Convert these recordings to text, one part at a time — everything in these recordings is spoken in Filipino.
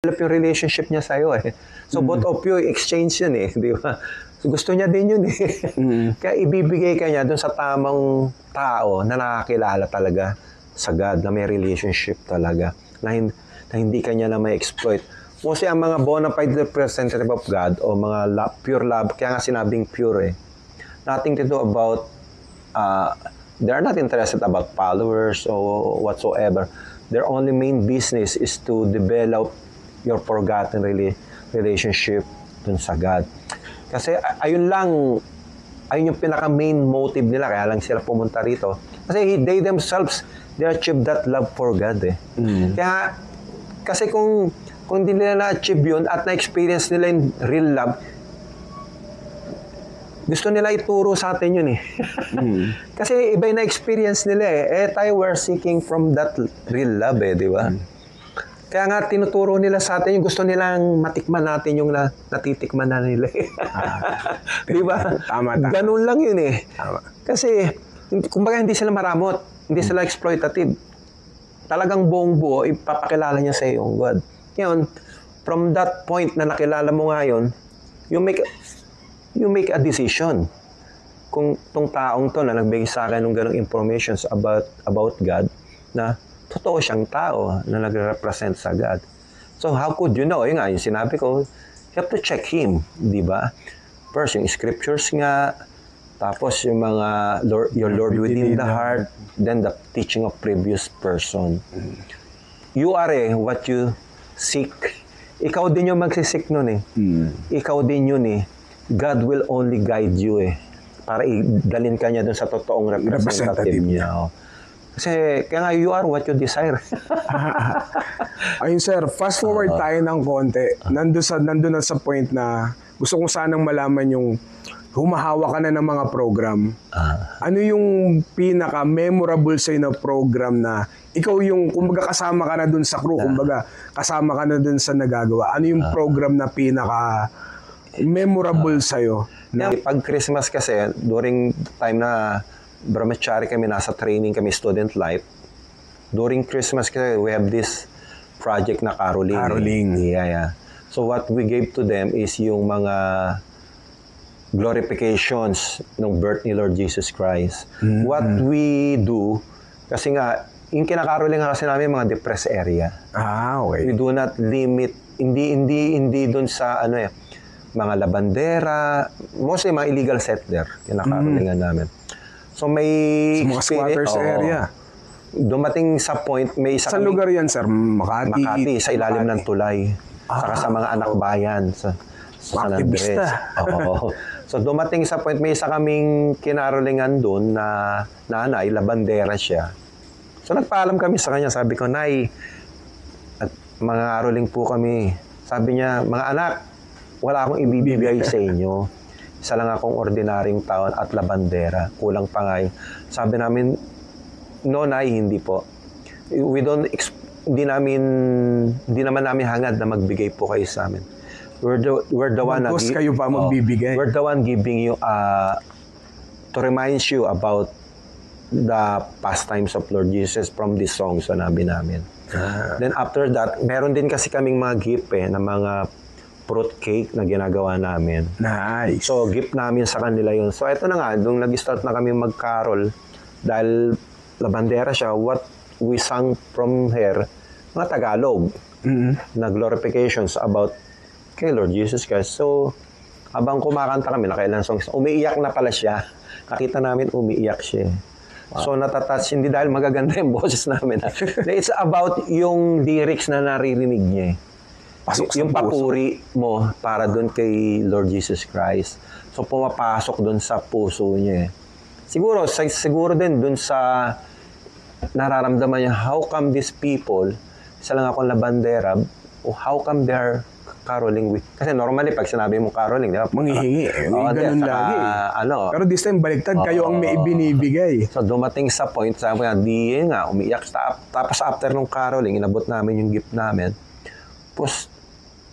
yung relationship niya sa'yo eh. So both of you exchange yun eh, di ba? So, gusto niya din yun eh. Kaya ibibigay ka niya dun sa tamang tao na nakakilala talaga sa God, na may relationship talaga, na hindi ka niya na may exploit. Kasi ang mga bona fide representative of God o mga pure love, kaya nga sinabing pure eh, nothing to do about, they are not interested about followers or whatsoever. Their only main business is to develop your forgotten relationship dun sa God. Kasi ayun yung pinaka-main motive nila, kaya lang sila pumunta rito. Kasi they themselves, they achieve that love for God eh. Kaya, kasi kung hindi nila na-achieve yun at na-experience nila yung real love, gusto nila ituro sa atin yun eh. Kasi iba yung na-experience nila eh. Tayo we're seeking from that real love eh, di ba? Kaya nga tinuturo nila sa atin yung gusto nilang matikman natin yung natitikman na nila. Di ba? Tama. Ganun lang yun eh. Tama. Kasi, kumbaga hindi sila maramot, hindi sila exploitative. Talagang buong buo, ipapakilala niya sa iyo yung God. Ngayon, from that point na nakilala mo ngayon, you make a decision. Kung tong taong to na nagbigay sa akin ng ganong informations about God, na totoo siyang tao na nagre-represent sa God. So how could you know? Yung nga, yung sinabi ko, you have to check him, di ba? First, yung scriptures nga, tapos yung mga your Lord within the heart, then the teaching of previous person. You are what you seek. Ikaw din yung magsisik nun eh. Ikaw din yun eh. God will only guide you eh. Para idalin ka niya dun sa totoong representative niya. Oh. Kasi, kaya nga, you are what you desire. Ayun, sir. Fast forward tayo ng konti. Nandun na sa point na gusto kong sanang malaman yung humahawa ka na ng mga program. Ano yung pinaka-memorable sa'yo na program na ikaw yung, kumbaga kasama ka na dun sa crew, kumbaga kasama ka na dun sa nagagawa. Ano yung program na pinaka-memorable sa'yo? Pag Christmas kasi, during the time na brahmachari kami, nasa training kami, student life. During Christmas kasi, we have this project na caroling. Yeah. So what we gave to them is yung mga glorifications ng birth ni Lord Jesus Christ. What we do, kasi nga, yung kinakaroling nga kasi namin mga depressed area. Okay. We do not limit, hindi dun sa mga labandera, mostly mga illegal settler, kinakarolingan namin. So may sa mga squatters area. Dumating sa point, may isa Saan lugar yan, sir? Makati, sa ilalim ng tulay. Saka sa mga anak bayan sa San Andres. So dumating sa point, may isa kaming kinarolingan doon na nanay, labandera siya. So nagpaalam kami sa kanya, sabi ko, Nay, at mga aroling po kami. Sabi niya, mga anak, wala akong ibibigay sa inyo. Isa lang akong ordinaryong taon at labandera. Kulang pa nga yun. Sabi namin, no, Nay, hindi po. Hindi naman namin hangad na magbigay po kayo sa amin. We're the one kayo pa magbibigay. We're the one giving you to remind you about the pastimes of Lord Jesus from these songs na namin. Then after that, meron din kasi kaming mga gift na mga fruit cake na ginagawa namin. Nice. So, gift namin sa kanila yun. So, eto na nga, nung nag-start na kami mag-carol, dahil labandera siya, what we sang from her, mga Tagalog, na glorifications about kay Lord Jesus Christ. So, habang kumakanta kami, nakailan songs, umiiyak na pala siya. Nakita namin, umiiyak siya. Wow. So, natatouch, hindi dahil magaganda yung boses namin. It's about yung lyrics na naririnig niya. Yung papuri mo para doon kay Lord Jesus Christ. So, pumapasok doon sa puso niya. Siguro din doon sa nararamdaman niya, how come these people, isa lang akong labandera, how come they're caroling with... Kasi normally, pag sinabi mo caroling, di ba? Manghihingi. Ganun lagi. Pero this time, baliktad, kayo ang may ibinibigay. So, dumating sa point, sabi nga, umiiyak. Tapos after nung caroling, inabot namin yung gift namin. Tapos,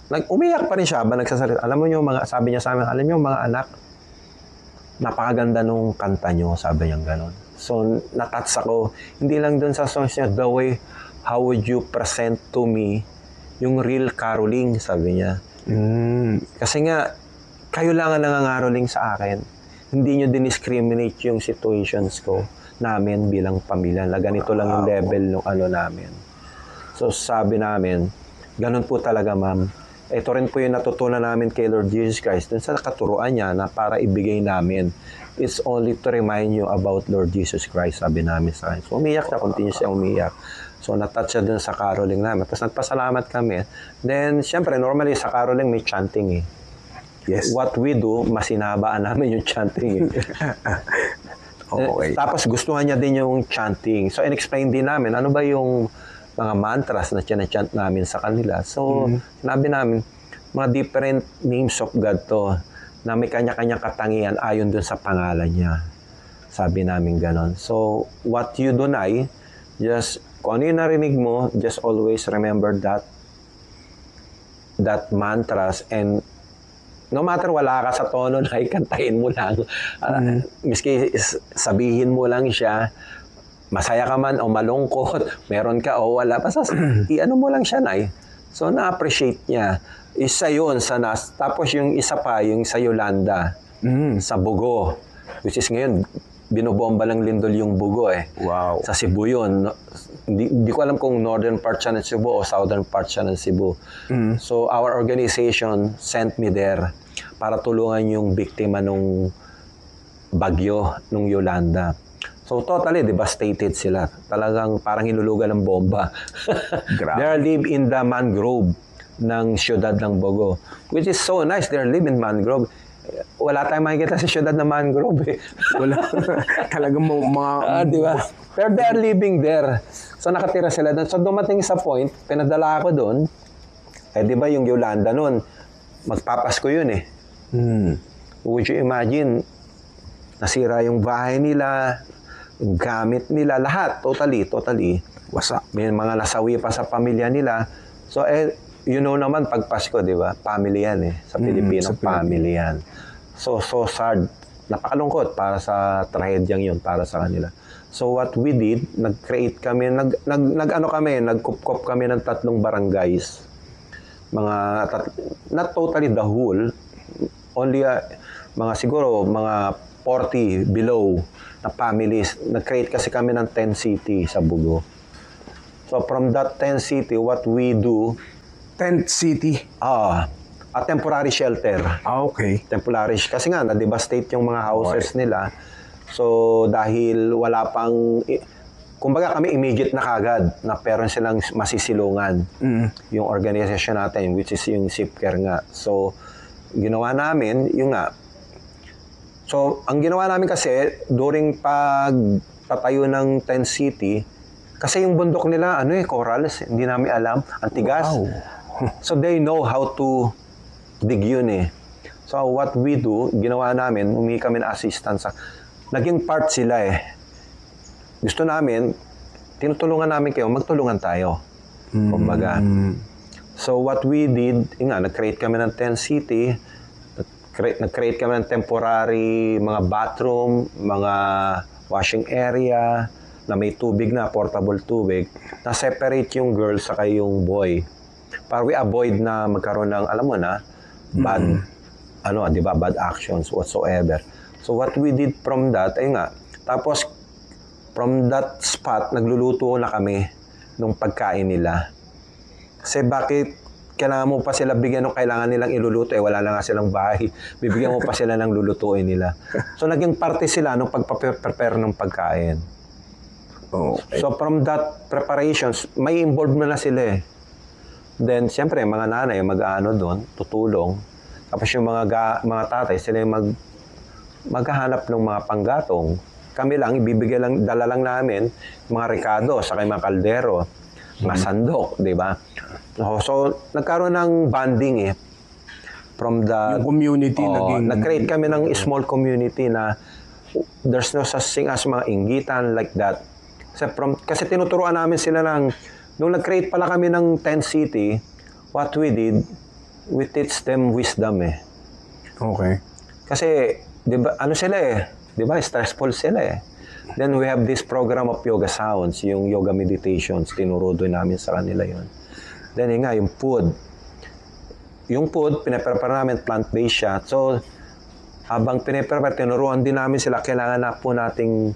umiyak pa rin siya ba nagsasalita. Alam mo yung sabi niya sa amin, alam niyo mga anak, napakaganda nung kanta niyo, sabi niya gano'n. So, natouch ako. Hindi lang dun sa songs niya, the way, how would you present to me yung real caroling, sabi niya. Kasi nga, kayo lang ang nangangaroling sa akin. Hindi nyo diniscriminate yung situations ko namin bilang pamilya. Na ganito lang yung level ng ano namin. So sabi namin, ganun po talaga ma'am. Ito rin po yung natutunan namin kay Lord Jesus Christ dun sa katuruan niya na para ibigay namin. It's only to remind you about Lord Jesus Christ, sabi namin sa kanya. So umiyak siya, continue siya umiyak. So natouch siya dun sa caroling namin. Tapos nagpasalamat kami. Then, syempre, normally sa caroling may chanting eh. Yes. What we do, masinabaan namin yung chanting eh. Okay. Tapos gustuhan niya din yung chanting. So in-explain din namin, ano ba yung mga mantras na chant namin sa kanila. So, sinabi namin, mga different names of God to na may kanya-kanyang katangian ayon dun sa pangalan niya. Sabi namin ganon. So, what you deny, just, kung ano yung narinig mo, just always remember that mantras, and no matter wala ka sa tono na ikantahin mo lang. Miski sabihin mo lang siya, masaya ka man o malungkot, meron ka o wala, basta i-ano mo lang siya, Nay. So, na-appreciate niya. Isa yun sa nas. Tapos yung isa pa, yung sa Yolanda, sa Bugo. Which is ngayon, binobomba lang lindol yung Bugo eh. Wow. Sa Cebu yun. Hindi ko alam kung northern part siya ng Cebu o southern part siya ng Cebu. So, our organization sent me there para tulungan yung biktima nung bagyo, nung Yolanda. So, totally devastated sila. Talagang parang hinulugan ng bomba. They live in the mangrove ng siyudad ng Bogo. Which is so nice. They live in mangrove. Wala tayong makikita sa siyudad ng mangrove eh. Wala. Talagang mga... Di ba? Pero they are living there. So, nakatira sila doon. So, dumating sa point, pinadala ako doon. Eh, di ba yung Yolanda noon, magpapasko yun eh. Would you imagine, nasira yung bahay nila, yung gamit nila, lahat, totally, wasak. May mga nasawi pa sa pamilya nila. So, you know naman, pag Pasko, di ba? Family yan eh. Sa Pilipino, family yan. So sad. Napakalungkot para sa trahedyang yun, para sa kanila. So, what we did, nag-create kami, nagkup-kup kami ng 3 barangays. Not totally the whole, only mga siguro, mga 40 below na families. Nag-create kasi kami ng 10 city sa Bugo. So from that 10 city, what we do... Tent city? A temporary shelter. Okay. Temporary. Kasi nga, na-devastate yung mga houses nila. So dahil wala pang... Kumbaga kami immediate na kagad na meron silang masisilungan. Yung organization natin, which is yung SIPCARE nga. So, ginawa namin, yung nga, so, ang ginawa namin kasi, during pagtatayo ng 10 city, kasi yung bundok nila, corals, hindi namin alam, antigas. Wow. So, they know how to dig yun eh. So, what we do, ginawa namin, humingi kami ng assistance. Naging part sila eh. Gusto namin, tinutulungan namin kayo, magtulungan tayo. Kumbaga. So, what we did, nag-create kami ng 10 city, nag-create kami ng temporary mga bathroom, mga washing area, na may tubig na, portable tubig, na separate yung girl sa yung boy. Para we avoid na magkaroon ng, alam mo na, bad, bad actions whatsoever. So what we did from that, tapos from that spot, nagluluto na kami ng pagkain nila. Kasi bakit kailangan mo pa sila bigyan ng kailangan nilang iluluto, wala na nga silang bahay. Bibigyan mo pa sila ng lulutuin nila. So, naging parte sila ng pagpa-prepare ng pagkain. Okay. So, from that preparations, may involvement na sila eh. Then, siyempre, mga nanay, mag-ano doon, tutulong. Tapos yung mga tatay, sila yung maghahanap ng mga panggatong. Kami lang, ibibigay lang, dala lang namin, mga rekado, saka mga kaldero, mga sandok, di ba? So, nagkaroon ng bonding eh. From the... Yung community naging... Nag-create kami ng small community na there's no such thing as mga inggitan like that. Kasi tinuturuan namin sila ng... Nung nag-create pala kami ng 10 city, what we did, we teach them wisdom eh. Okay. Kasi, di ba, sila eh. Di ba, stressful sila eh. Then we have this program of yoga sounds, yung yoga meditations, tinuro doon namin sa kanila yon. Then yun nga, yung food. Yung food, pinaprepare namin, plant-based siya. So, habang pinaprepare, tinuruan din namin sila, kailangan na po nating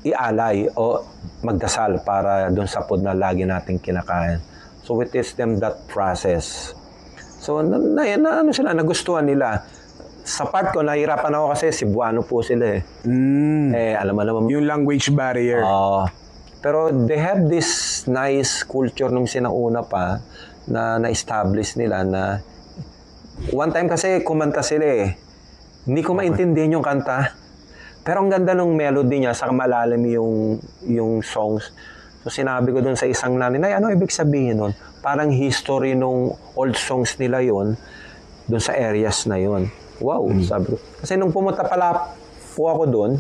ialay o magdasal para dun sa food na lagi nating kinakain. So, we teach them that process. So, ano sila, nagustuhan nila. Sa part ko, nahirapan ako kasi Cebuano po sila eh. Alam mo naman. Yung language barrier. Pero they have this nice culture nung sinauna pa na na-establish nila na one time kasi kumanta sila eh. Hindi ko maintindihan yung kanta. Pero ang ganda ng melody niya, saka malalim yung songs. So sinabi ko dun sa isang nanay, ano ibig sabihin nun? Parang history nung old songs nila yon dun sa areas na yon. Wow, sabi ko. Kasi nung pumunta pala po ako dun,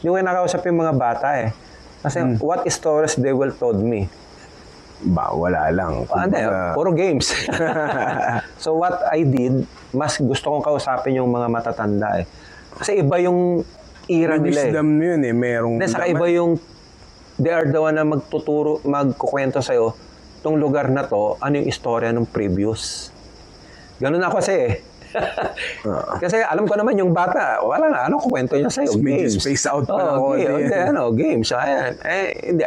yung nakausap yung mga bata eh. Kasi what stories they will told me? Wala lang. Puro games. So what I did, mas gusto kong kausapin yung mga matatanda eh. Kasi iba yung era nila eh. Wisdom yun eh. Merong saka iba yung they are the one na magkukwento sa'yo itong lugar na to, ano yung istorya ng previous. Ganun ako kasi eh. Kasi alam ko naman yung bata, wala nga, ano kukwento niya sa'yo? Games. Space out pa ako. Games. Hindi.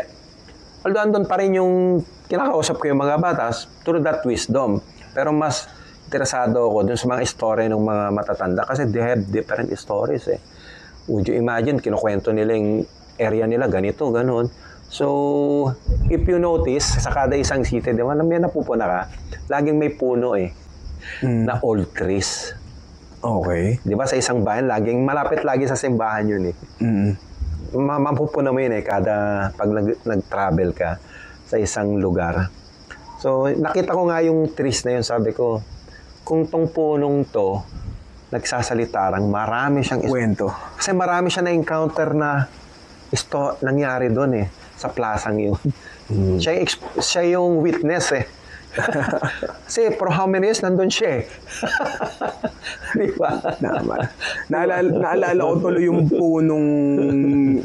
Although andun pa rin yung kinakausap ko yung mga bata through that wisdom. Pero mas interesado ako dun sa mga istorya ng mga matatanda kasi they have different stories eh. Would you imagine, kinukwento nila yung area nila, ganito, ganun. So, if you notice, sa kada isang city, di ba, may napupuna ka, laging may puno eh, na old trees. Okay. Di ba, sa isang bayan, malapit lagi sa simbahan yun eh. Mapupuna mo yun eh, pag nag-travel ka sa isang lugar. So, nakita ko nga yung trees na yun, sabi ko, kung tong punong to, nagsasalitarang, marami siyang kwento. Kasi marami siya na-encounter na nangyari doon eh, sa plasang yun. Siya yung witness eh. Kasi for how many years nandun siya eh. Di ba? Naalala ko tuloy yung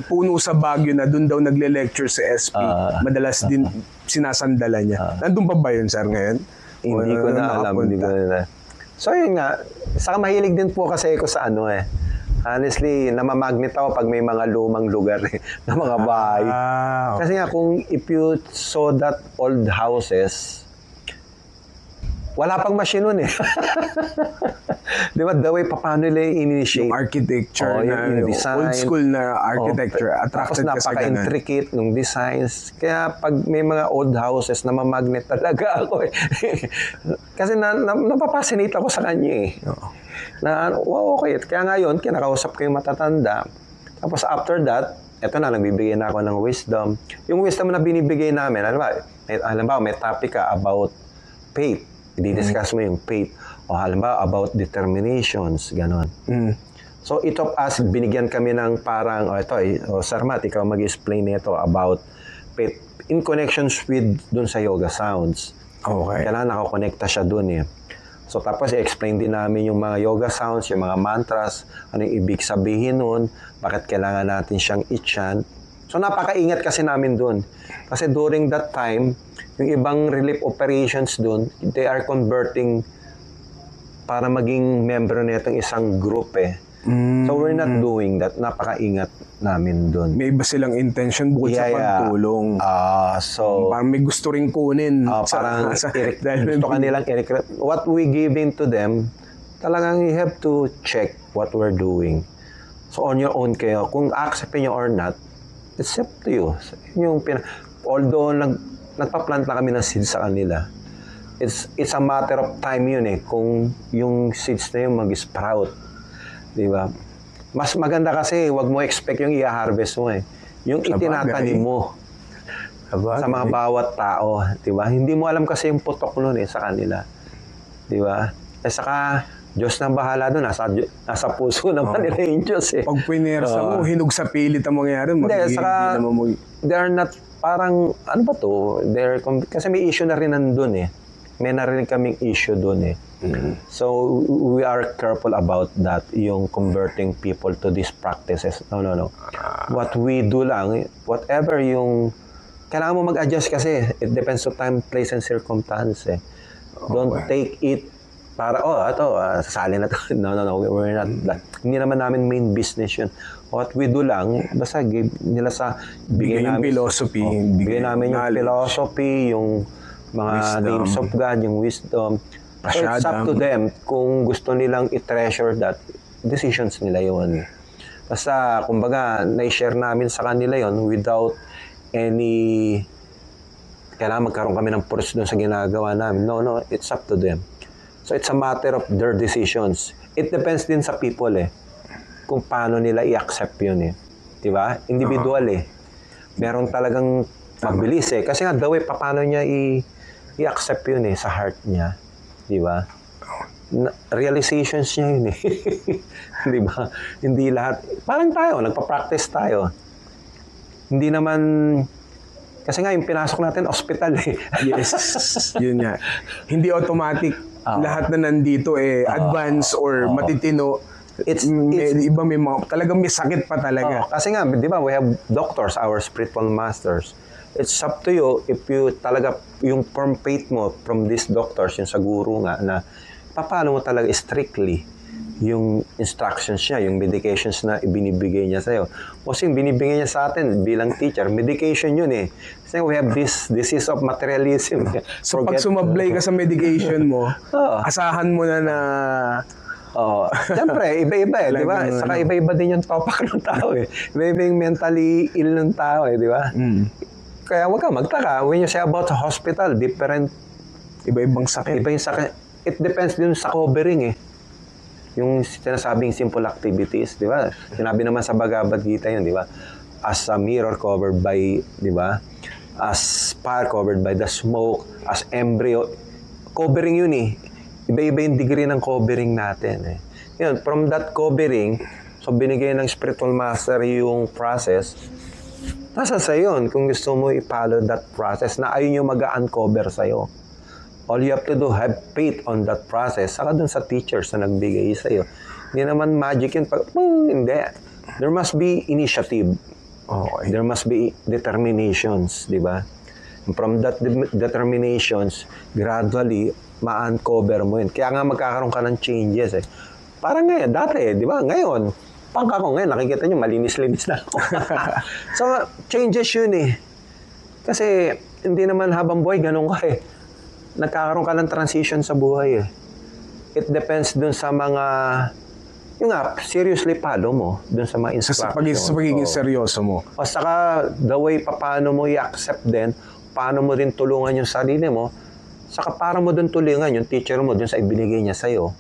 puno sa Baguio na doon daw nagle-lecture sa SP. Madalas din sinasandala niya. Nandun pa ba yun, sir, ngayon? Hindi ko na alam. So yun nga, saka mahilig din po kasi ako sa ano eh. Honestly, namamagnet ako pag may mga lumang lugar eh, na mga bahay. Okay. Kasi nga kung if you saw that old houses, wala pang machine nun eh. Di ba? The way paano nila initiate. Yung architecture yung design. Old school na architecture. Attracted ka sa ganun. Napaka-intricate ng designs. Kaya pag may mga old houses, namamagnet talaga ako eh. Kasi napapascinate ako sa kanya eh. Wow, okay. Kaya ngayon, kinakausap ko yung matatanda. Tapos after that, eto na, nagbibigay na ako ng wisdom. Yung wisdom na binibigay namin, halimbawa, may topic ka about faith. I-discuss mo yung faith. O halimbawa, about determinations, gano'n. So, each of us, binigyan kami ng parang, Sir Matt, ikaw mag-explain nito about faith in connections with dun sa yoga sounds. Okay. Kailangan nakakonekta siya dun eh. So, tapos i-explain din namin yung mga yoga sounds, yung mga mantras, ano yung ibig sabihin nun, bakit kailangan natin siyang i-chant. So, napakaingat kasi namin dun. Kasi during that time, yung ibang relief operations dun, they are converting para maging member nitong isang group eh. So, we're not doing that. Napakaingat namin dun. May iba silang intention bukod sa pagtulong. So, parang may gusto rin kunin. Parang gusto kanilang what we giving to them, talagang you have to check what we're doing. So, on your own kayo. Kung acceptin nyo or not, it's up to you. Although, nagpa-plant na kami ng seeds sa kanila, it's a matter of time yun eh, kung yung seeds na yun mag-sprout. Diba? Mas maganda kasi, wag mo expect yung i-harvest mo eh. Yung itinatanim mo sa mga bawat tao. Diba? Hindi mo alam kasi yung putok nun eh, sa kanila. Diba? Saka, Diyos na bahala doon. Nasa puso naman nila yung Diyos eh. Pag pinersa mo, hinug sa pilit ang mangyayari. Saka, they're not, parang, ano ba to? Kasi may issue na rin nandun eh. May narinig kaming issue doon eh. So, we are careful about that, yung converting people to these practices. No. What we do lang, whatever yung kailangan mo mag-adjust kasi it depends on time, place, and circumstance. Don't take it para, sasali na to. No, we're not that. Hindi naman namin main business yun. What we do lang, basta give nila sa, bigay namin philosophy. bigay namin yung philosophy, yung mga Wisdom. names of God, yung wisdom. So it's up to them kung gusto nilang i-treasure that, decisions nila yun. Basta, kumbaga, na-share namin sa kanila yon without any, kailangan magkaroon kami ng puros doon sa ginagawa namin. No, it's up to them. So, it's a matter of their decisions. It depends din sa people kung paano nila i-accept yun Diba? Individual Meron talagang mabilis Kasi nga, the way, paano niya i-accept yun sa heart niya. Diba? Realizations niya yun Di ba? Hindi lahat. Parang tayo, nagpa-practice tayo. Hindi naman, kasi nga yung pinasok natin, hospital Yes, yun nga. Hindi automatic lahat na nandito advance or matitino. Iba may mga, talagang may sakit pa talaga. Kasi nga, di ba, we have doctors, our spiritual masters. It's up to you if you talaga, yung firm faith mo from these doctors, yung sa guru nga, na paano mo talaga strictly yung instructions niya, yung medications na ibinibigay niya sa'yo. Kasi yung binibigay niya sa atin bilang teacher, medication yun Kasi we have this disease of materialism. So pag sumablay ka sa medication mo, asahan mo na siyempre, iba-iba di ba? Saka iba-iba din yung topak ng tao Iba-iba yung mentally ill ng tao di ba? Kaya wag ka magtaka. When you say about the hospital, different. Iba-ibang sakit. Iba yung sakit. It depends din sa covering Yung sinasabing simple activities, di ba? Sinabi naman sa Bhagavad Gita yun, di ba? As a mirror covered by, di ba? As fire covered by the smoke, as embryo. Covering yun Iba-iba yung degree ng covering natin Yun, from that covering, so binigay ng spiritual master yung process, nasa sa yun kung gusto mo i-follow that process na ayun yung mag-uncover sa'yo. All you have to do, have faith on that process. Saka dun sa teachers na nagbigay sa'yo. Hindi naman magic yun. Hindi. There must be initiative. Okay. There must be determinations, di ba? And from that determinations, gradually, ma-uncover mo yun. Kaya nga magkakaroon ka ng changes Parang ngayon, dati, di ba? Ngayon, pangka ko ngayon, nakikita nyo, malinis-linis na ako. So, changes yun Kasi, hindi naman habang buhay, ganun ka nagkakaroon ka ng transition sa buhay It depends dun sa mga, yung seriously follow mo dun sa mga instructions. Sa pagiging seryoso mo. O saka, the way paano mo i-accept din, paano mo din tulungan yung sarili mo, saka para mo dun tulungan yung teacher mo dun sa ibinigay niya sa'yo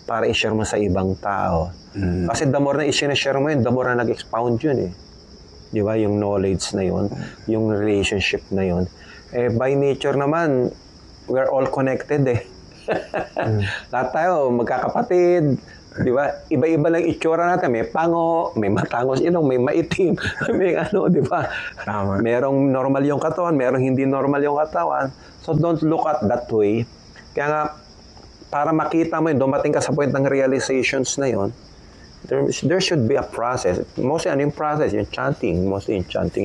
para i-share mo sa ibang tao. Kasi the more na i-share mo yun, the more na nag-expound yun Di ba? Yung knowledge na yun, yung relationship na yun. By nature naman, we're all connected Lahat tayo, magkakapatid. Di ba? Iba-iba lang itsura natin. May pango, may matangos ilong, may maitim, may di ba? Tama. Merong normal yung katawan, merong hindi normal yung katawan. So don't look at that way. Kaya nga, para makita mo yun, dumating ka sa point ng realizations na yun, there should be a process. Mostly, yung process? Yung chanting. Mostly yung chanting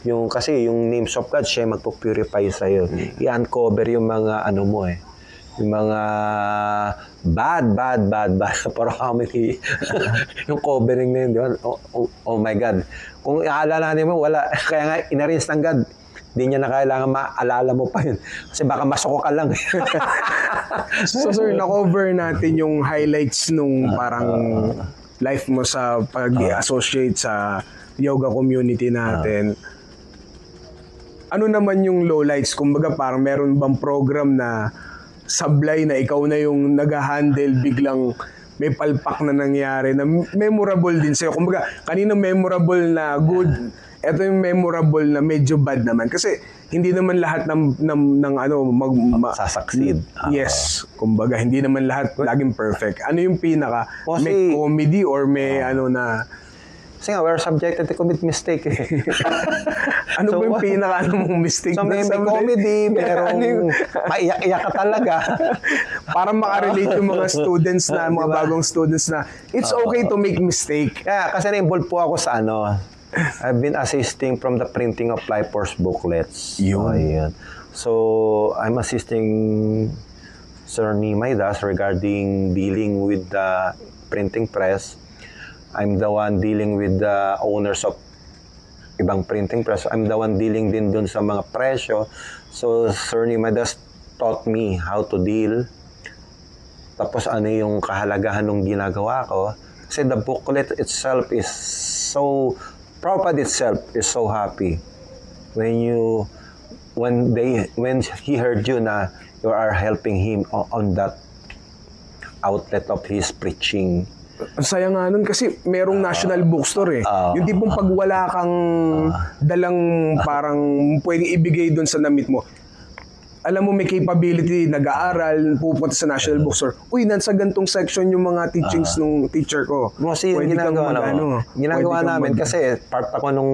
yun. Kasi yung names of God, siya magpupurify sa'yo. I-uncover yung mga mo yung mga bad. Pero how many, yung covering na yun, di ba? Oh my God. Kung aalala mo, wala. Kaya nga, inarinse ng God. Hindi niya na kailangan maalala mo pa yun. Kasi baka masuko ka lang. So sir, na-cover natin yung highlights nung parang life mo sa pag-associate sa yoga community natin. Ano naman yung lowlights? Kumbaga parang meron bang program na sablay na ikaw na yung nag-handle, biglang may palpak na nangyari na memorable din sa'yo. Kumbaga, kanina memorable na good, eto yung memorable na medyo bad naman. Kasi hindi naman lahat sasucceed. Yes. Kumbaga, hindi naman lahat laging perfect. Ano yung pinaka? Kasi, may comedy or may na... Kasi nga, we're subjected to commit mistake Ano ba yung pinaka mong mistake? So, may comedy, merong maiyak-iyak ka talaga. Para makarelate yung mga students na, mga bagong students na, it's okay to make mistake. Kaya, kasi na-involve po ako sa I've been assisting from the printing of Life Force booklets. Yun. Ayan. So, I'm assisting Sir Nimay Das regarding dealing with the printing press. I'm the one dealing with the owners of ibang printing press. I'm the one dealing din dun sa mga presyo. So, Sir Nimay Das taught me how to deal. Tapos ano yung kahalagahan ng ginagawa ko. Kasi the booklet itself is so, Prabhupada itself is so happy when he heard you na you are helping him on that outlet of his preaching. Ang saya nga nun kasi merong national bookstore eh. Yung tipong pag wala kang dalang parang pwedeng ibigay doon sa namit mo, alam mo may capability, nag-aaral, pupunta sa national bookstore. Uy, nasa gantong section yung mga teachings nung teacher ko. Kasi yung ginagawa namin kasi part ako nung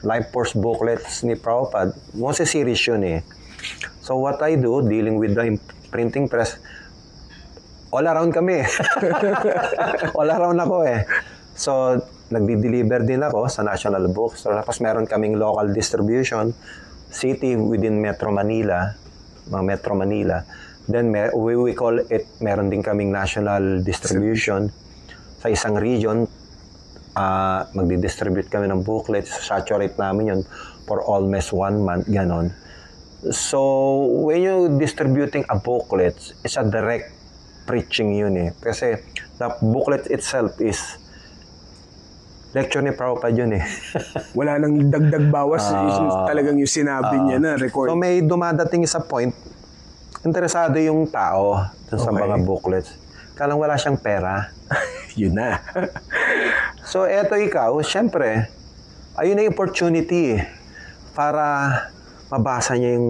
Life Force booklets ni Prabhupada. Mostly series yun eh. So what I do, dealing with the printing press, all around kami. All around ako eh. So, nagdi-deliver din ako sa National Bookstore. Tapos meron kaming local distribution, city within Metro Manila, mga Metro Manila. Then, we call it, meron din kaming national distribution. Sa isang region, magdi-distribute kami ng booklets. Saturate namin yun for almost 1 month, ganon. So, when you're distributing a booklet, it's a direct preaching yun eh. Kasi the booklet itself is lecture ni Prabhupada yun eh. Wala nang dagdag bawas. Talagang yung sinabi niya na record. So may dumadating sa point, interesado yung tao dun sa mga booklets. Kalang wala siyang pera. Yun na. So eto ikaw, syempre, ayun na yung opportunity para mabasa niya yung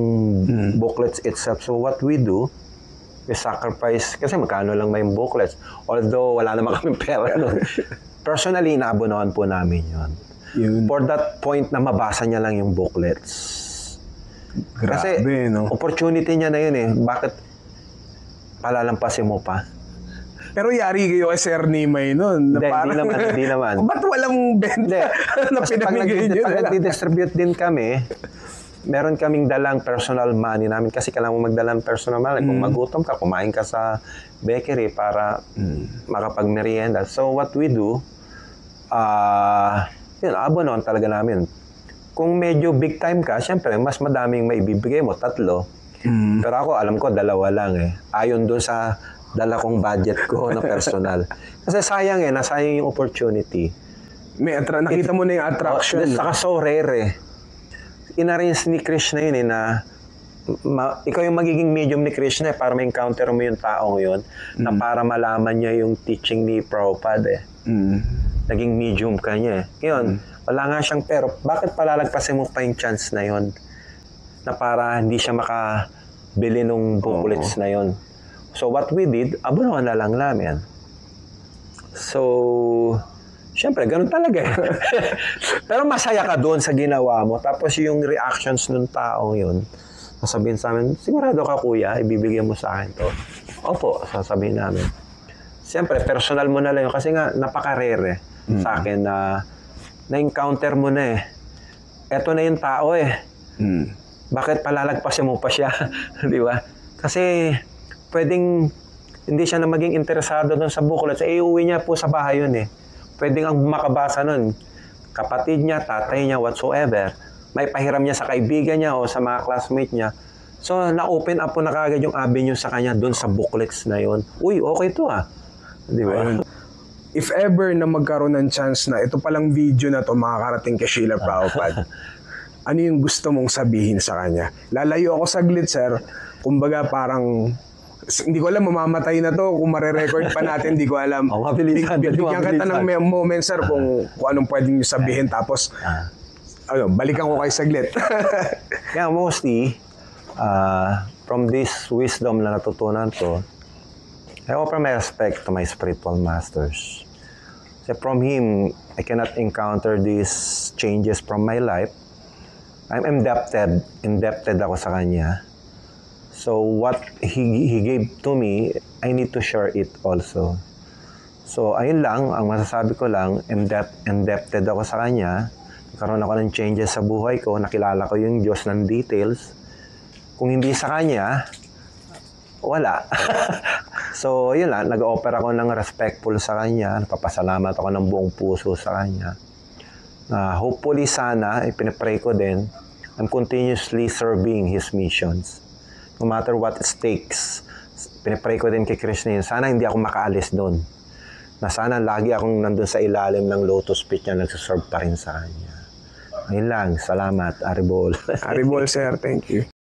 booklets itself. So what we do, we sacrifice, kasi magkano lang may booklets. Although wala naman kaming pera nun. Personally, naabunuan po namin yun. For that point na mabasa niya lang yung booklets. Grabe, kasi no? Opportunity niya na yun eh. Bakit palalampasin mo pa? Pero yari kayo kay Sir Nimay nun. Hindi naman. Ba't walang benta na pinamigay nyo? Pag nag-distribute din kami, meron kaming dalang personal money namin kasi kailangan mo magdalang personal money. Kung magutom ka, kumain ka sa bakery para makapag-merienda. So what we do, yun, abonon talaga namin. Kung medyo big time ka, syempre, mas madaming maibibigay mo, 3. Pero ako, alam ko, 2 lang eh. Ayon doon sa dala kong budget ko na personal. Kasi sayang eh, nasayang yung opportunity. Nakita mo na yung attraction. Saka so rare eh. Inarrange ni Krishna yun eh na ikaw yung magiging medium ni Krishna eh, para ma-encounter mo yung taong yun na para malaman niya yung teaching ni Prabhupada eh. Naging medium ka niya eh. Ngayon, wala nga siyang pero bakit palalagpasin mo pa yung chance na yun na para hindi siya makabili nung booklets na yun. So what we did, abonohan na lang namin. So, siyempre, ganun talaga eh. Pero masaya ka doon sa ginawa mo. Tapos yung reactions ng taong yun, sasabihin sa amin, sigurado ka kuya, ibibigay mo sa akin to. Opo, sasabihin namin. Siyempre, personal mo na lang yun. Kasi nga, napaka-rare sa akin na na-encounter mo na eh. Eto na yung tao eh. Bakit palalagpasin mo pa siya? Di ba? Kasi pwedeng hindi siya na maging interesado doon sa booklet. So, iuwi niya po sa bahay yun eh. Pwedeng ang makabasa nun, kapatid niya, tatay niya, whatsoever, may pahiram niya sa kaibigan niya o sa mga classmate niya. So, na-open up po na kagad yung avenue sa kanya doon sa booklets na yun. Uy, okay to ah. Di ba? If ever na magkaroon ng chance na ito palang video na to makakarating kay Srila Prabhupada, ano yung gusto mong sabihin sa kanya? Lalayo ako saglit, sir. Kumbaga parang hindi ko alam, mamamatay na to. Kung mare-record pa natin, hindi ko alam. Bigyan kita ng moment, sir, kung anong pwedeng nyo sabihin. Tapos, balikan ko kayo saglit. Yeah, mostly, from this wisdom na natutunan ko, I offer my respect to my spiritual masters. So from him, I cannot encounter these changes from my life. I'm indebted ako sa kanya. So what he gave to me, I need to share it also. So ayun lang, ang masasabi ko lang, indebted ako sa kanya. Nagkaroon ako ng changes sa buhay ko, nakilala ko yung Diyos ng details. Kung hindi sa Kanya, wala. So, yun lang, nag-offer ako ng respectful sa Kanya, napapasalamat ako ng buong puso sa Kanya. Hopefully sana, ipinapray ko din, I'm continuously serving His missions. No matter what it takes, pinapray ko din kay Krishna yun, sana hindi ako makaalis doon. Na sana lagi akong nandun sa ilalim ng lotus feet niya, nagsaserve pa rin sa Kanya. Ayun lang, salamat, Aribol. Aribol, sir. Thank you.